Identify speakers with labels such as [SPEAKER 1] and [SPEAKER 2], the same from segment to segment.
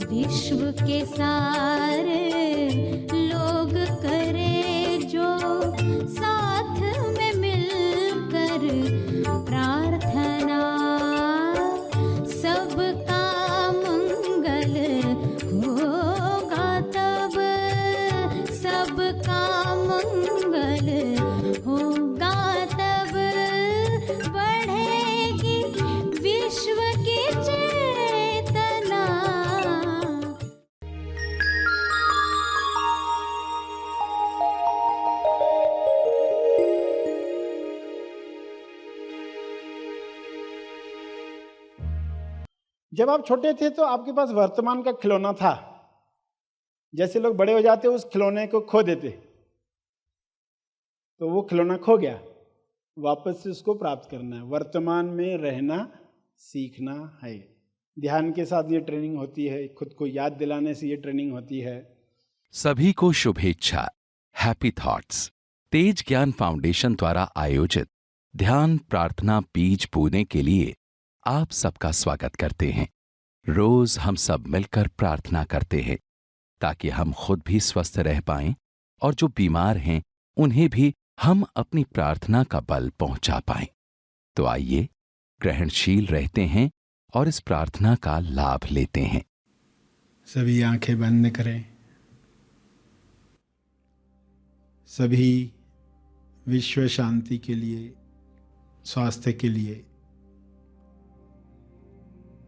[SPEAKER 1] विश्व के सारे लोग करे जो साथ में मिलकर प्रार्थना, सबका मंगल होगा तब, सबका मंगल होगा तब, बढ़ेगी विश्व की चेतना।
[SPEAKER 2] जब आप छोटे थे तो आपके पास वर्तमान का खिलौना था। जैसे लोग बड़े हो जाते उस खिलौने को खो देते, तो वो खिलौना खो गया, वापस से उसको प्राप्त करना है। वर्तमान में रहना सीखना है। ध्यान के साथ ये ट्रेनिंग होती है, खुद को याद दिलाने से ये ट्रेनिंग होती है।
[SPEAKER 3] सभी को शुभेच्छा। हैप्पी थॉट्स तेज ज्ञान फाउंडेशन द्वारा आयोजित ध्यान प्रार्थना बीज बोने के लिए आप सबका स्वागत करते हैं। रोज हम सब मिलकर प्रार्थना करते हैं ताकि हम खुद भी स्वस्थ रह पाएं और जो बीमार हैं उन्हें भी हम अपनी प्रार्थना का बल पहुंचा पाएं। तो आइए ग्रहणशील रहते हैं और इस प्रार्थना का लाभ लेते हैं।
[SPEAKER 2] सभी आंखें बंद करें। सभी विश्व शांति के लिए, स्वास्थ्य के लिए,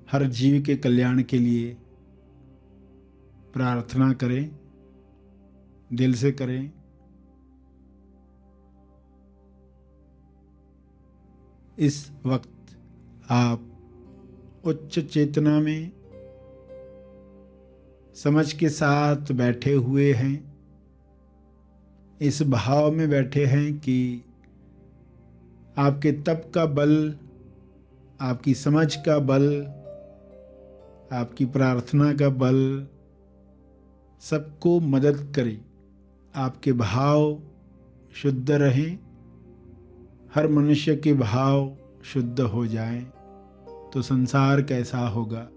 [SPEAKER 2] हर जीव के कल्याण के लिए प्रार्थना करें, दिल से करें। इस वक्त आप उच्च चेतना में समझ के साथ बैठे हुए हैं। इस भाव में बैठे हैं कि आपके तप का बल, आपकी समझ का बल, आपकी प्रार्थना का बल सबको मदद करे। आपके भाव शुद्ध रहें, हर मनुष्य के भाव शुद्ध हो जाएं तो संसार कैसा होगा।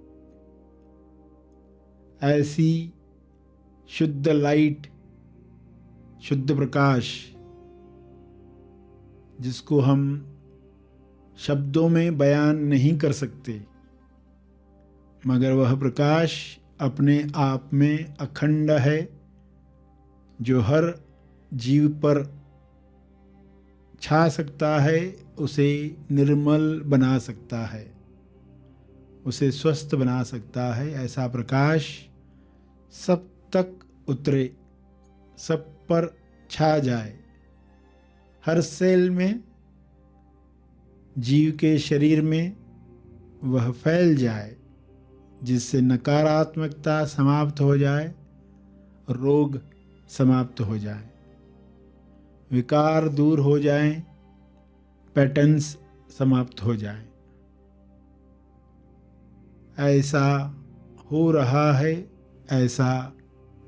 [SPEAKER 2] ऐसी शुद्ध लाइट, शुद्ध प्रकाश जिसको हम शब्दों में बयान नहीं कर सकते, मगर वह प्रकाश अपने आप में अखंड है, जो हर जीव पर छा सकता है, उसे निर्मल बना सकता है, उसे स्वस्थ बना सकता है। ऐसा प्रकाश सब तक उतरे, सब पर छा जाए, हर सेल में, जीव के शरीर में वह फैल जाए, जिससे नकारात्मकता समाप्त हो जाए, रोग समाप्त हो जाए, विकार दूर हो जाएं, पैटर्न्स समाप्त हो जाएं। ऐसा हो रहा है, ऐसा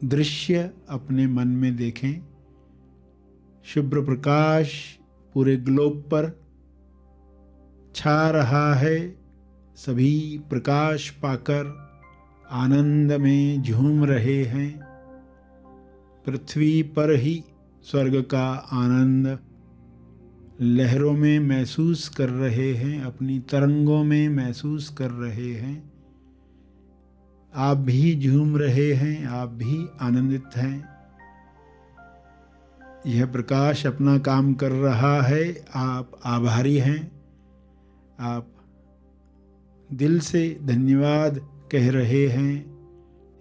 [SPEAKER 2] दृश्य अपने मन में देखें। शुभ्र प्रकाश पूरे ग्लोब पर छा रहा है। सभी प्रकाश पाकर आनंद में झूम रहे हैं। पृथ्वी पर ही स्वर्ग का आनंद लहरों में महसूस कर रहे हैं, अपनी तरंगों में महसूस कर रहे हैं। आप भी झूम रहे हैं, आप भी आनंदित हैं। यह प्रकाश अपना काम कर रहा है, आप आभारी हैं। आप दिल से धन्यवाद कह रहे हैं।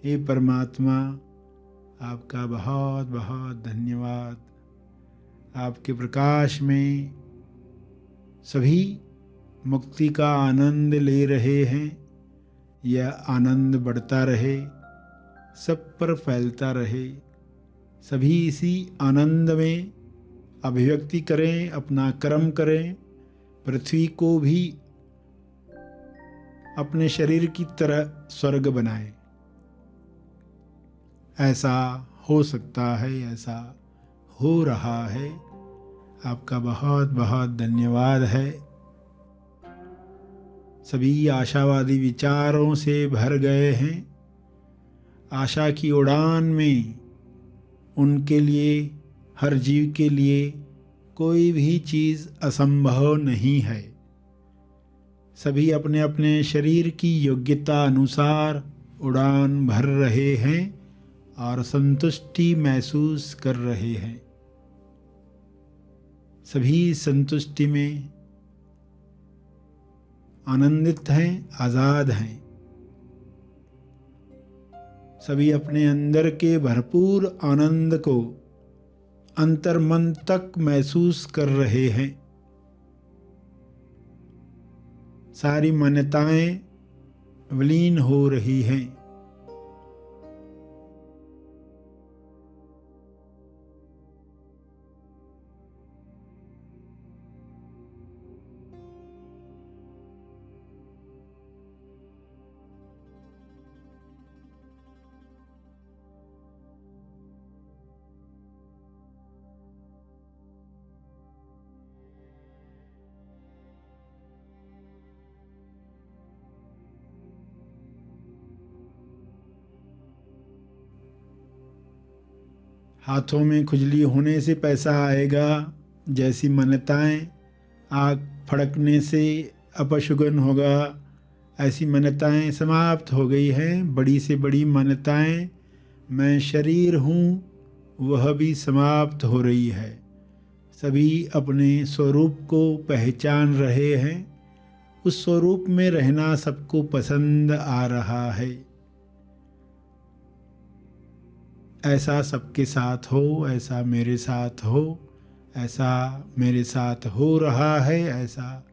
[SPEAKER 2] हे परमात्मा, आपका बहुत बहुत धन्यवाद। आपके प्रकाश में सभी मुक्ति का आनंद ले रहे हैं। यह आनंद बढ़ता रहे, सब पर फैलता रहे। सभी इसी आनंद में अभिव्यक्ति करें, अपना कर्म करें। पृथ्वी को भी अपने शरीर की तरह स्वर्ग बनाएं। ऐसा हो सकता है, ऐसा हो रहा है। आपका बहुत बहुत धन्यवाद है। सभी आशावादी विचारों से भर गए हैं। आशा की उड़ान में उनके लिए, हर जीव के लिए कोई भी चीज़ असंभव नहीं है। सभी अपने अपने शरीर की योग्यता अनुसार उड़ान भर रहे हैं और संतुष्टि महसूस कर रहे हैं। सभी संतुष्टि में आनंदित हैं, आज़ाद हैं। सभी अपने अंदर के भरपूर आनंद को अंतर्मन तक महसूस कर रहे हैं। सारी मान्यताएं विलीन हो रही हैं। हाथों में खुजली होने से पैसा आएगा जैसी मान्यताएं, आग फड़कने से अपशगुन होगा ऐसी मान्यताएं समाप्त हो गई हैं। बड़ी से बड़ी मान्यताएं, मैं शरीर हूँ, वह भी समाप्त हो रही है। सभी अपने स्वरूप को पहचान रहे हैं। उस स्वरूप में रहना सबको पसंद आ रहा है। ऐसा सबके साथ हो, ऐसा मेरे साथ हो, ऐसा मेरे साथ हो रहा है, ऐसा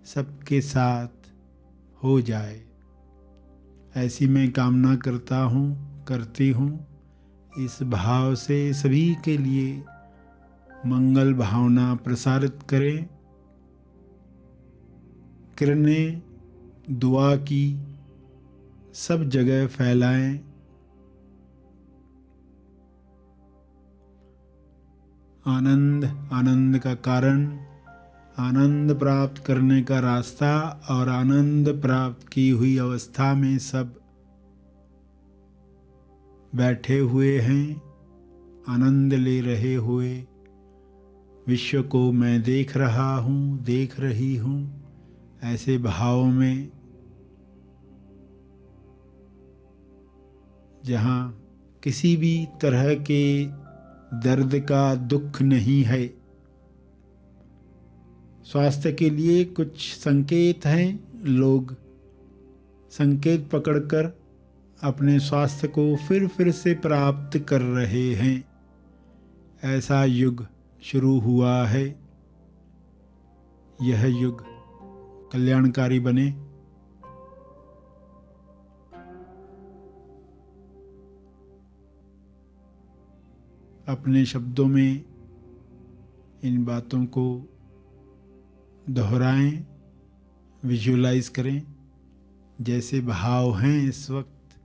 [SPEAKER 2] सबके साथ हो जाए, ऐसी मैं कामना करता हूँ, करती हूँ। इस भाव से सभी के लिए मंगल भावना प्रसारित करें। किरणें दुआ की सब जगह फैलाएं। आनंद, आनंद का कारण, आनंद प्राप्त करने का रास्ता और आनंद प्राप्त की हुई अवस्था में सब बैठे हुए हैं, आनंद ले रहे हुए। विश्व को मैं देख रहा हूँ, देख रही हूँ, ऐसे भाव में जहाँ किसी भी तरह के दर्द का दुख नहीं है। स्वास्थ्य के लिए कुछ संकेत हैं। लोग संकेत पकड़कर अपने स्वास्थ्य को फिर से प्राप्त कर रहे हैं। ऐसा युग शुरू हुआ है। यह युग कल्याणकारी बने। अपने शब्दों में इन बातों को दोहराएं, विजुअलाइज करें। जैसे भाव हैं इस वक्त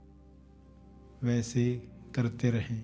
[SPEAKER 2] वैसे करते रहें।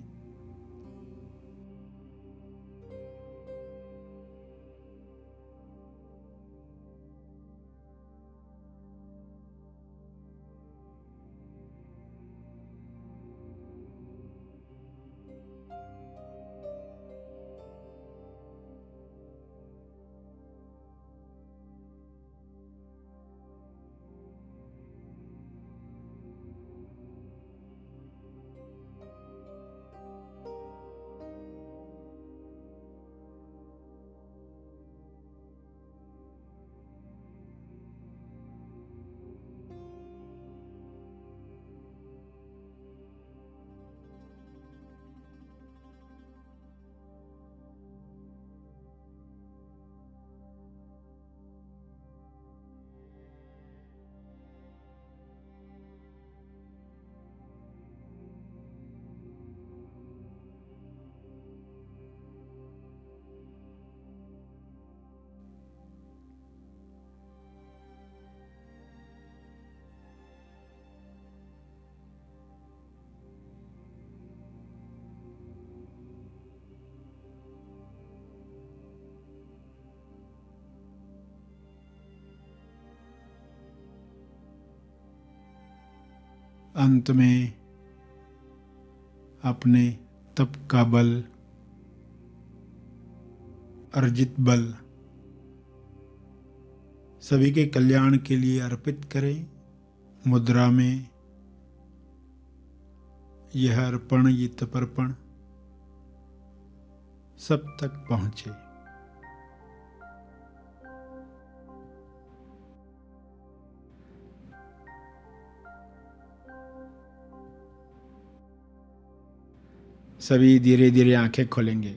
[SPEAKER 2] अंत में अपने तप का बल, अर्जित बल सभी के कल्याण के लिए अर्पित करें। मुद्रा में यह अर्पण, ये तपर्पण सब तक पहुंचे। सभी धीरे धीरे आंखें खोलेंगे।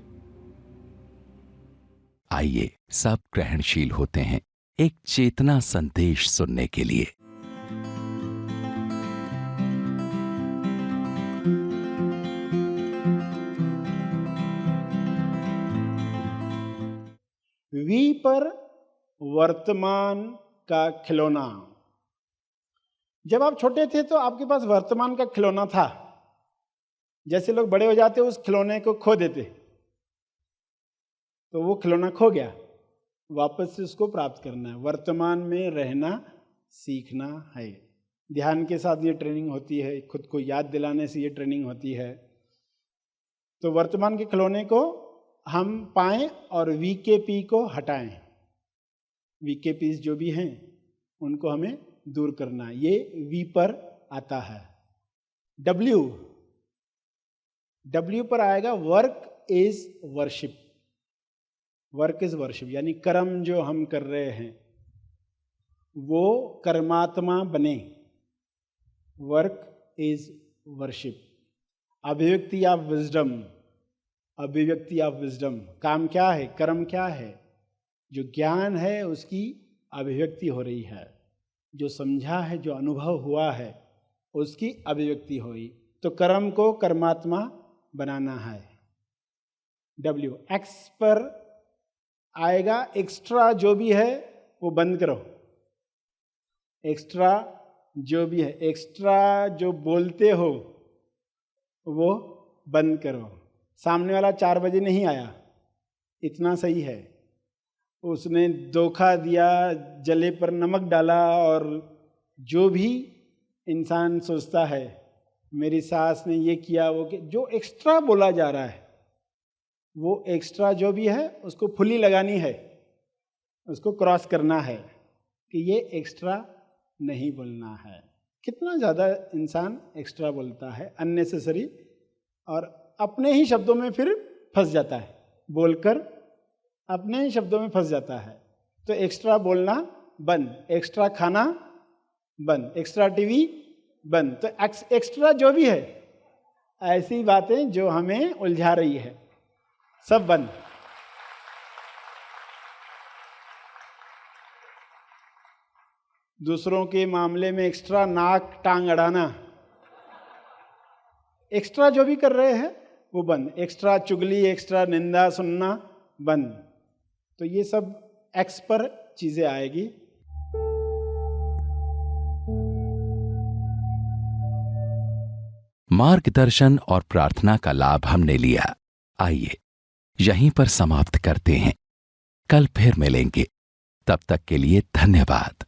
[SPEAKER 3] आइए सब ग्रहणशील होते हैं एक चेतना संदेश सुनने के लिए।
[SPEAKER 2] वी पर वर्तमान का खिलौना। जब आप छोटे थे तो आपके पास वर्तमान का खिलौना था। जैसे लोग बड़े हो जाते उस खिलौने को खो देते, तो वो खिलौना खो गया, वापस से उसको प्राप्त करना है। वर्तमान में रहना सीखना है। ध्यान के साथ ये ट्रेनिंग होती है, खुद को याद दिलाने से ये ट्रेनिंग होती है। तो वर्तमान के खिलौने को हम पाएं और वीकेपी को हटाएं। वीकेपीज जो भी हैं उनको हमें दूर करना है। ये वी पर आता है। डब्ल्यू पर आएगा work is worship. Work is worship यानी कर्म जो हम कर रहे हैं वो कर्मात्मा बने। Work is worship. अभिव्यक्ति ऑफ विजडम। अभिव्यक्ति ऑफ विजडम। काम क्या है, कर्म क्या है? जो ज्ञान है उसकी अभिव्यक्ति हो रही है। जो समझा है, जो अनुभव हुआ है उसकी अभिव्यक्ति हुई। तो कर्म को कर्मात्मा बनाना है। डब्ल्यू। एक्स पर आएगा एक्स्ट्रा जो भी है वो बंद करो। एक्स्ट्रा जो भी है, एक्स्ट्रा जो बोलते हो वो बंद करो। सामने वाला 4 बजे नहीं आया, इतना सही है। उसने धोखा दिया, जले पर नमक डाला, और जो भी इंसान सोचता है मेरी सास ने ये किया वो किया, जो एक्स्ट्रा बोला जा रहा है वो एक्स्ट्रा जो भी है उसको फुली लगानी है, उसको क्रॉस करना है कि ये एक्स्ट्रा नहीं बोलना है। कितना ज़्यादा इंसान एक्स्ट्रा बोलता है अननेसेसरी, और अपने ही शब्दों में फिर फंस जाता है, बोलकर अपने ही शब्दों में फंस जाता है। तो एक्स्ट्रा बोलना बंद, एक्स्ट्रा खाना बंद, एक्स्ट्रा टीवी बंद। तो एक्स्ट्रा जो भी है, ऐसी बातें जो हमें उलझा रही है सब बंद। दूसरों के मामले में एक्स्ट्रा नाक टांग अड़ाना, एक्स्ट्रा जो भी कर रहे हैं वो बंद। एक्स्ट्रा चुगली, एक्स्ट्रा निंदा सुनना बंद। तो ये सब एक्स पर चीजें आएगी।
[SPEAKER 3] मार्गदर्शन और प्रार्थना का लाभ हमने लिया। आइए यहीं पर समाप्त करते हैं। कल फिर मिलेंगे। तब तक के लिए धन्यवाद।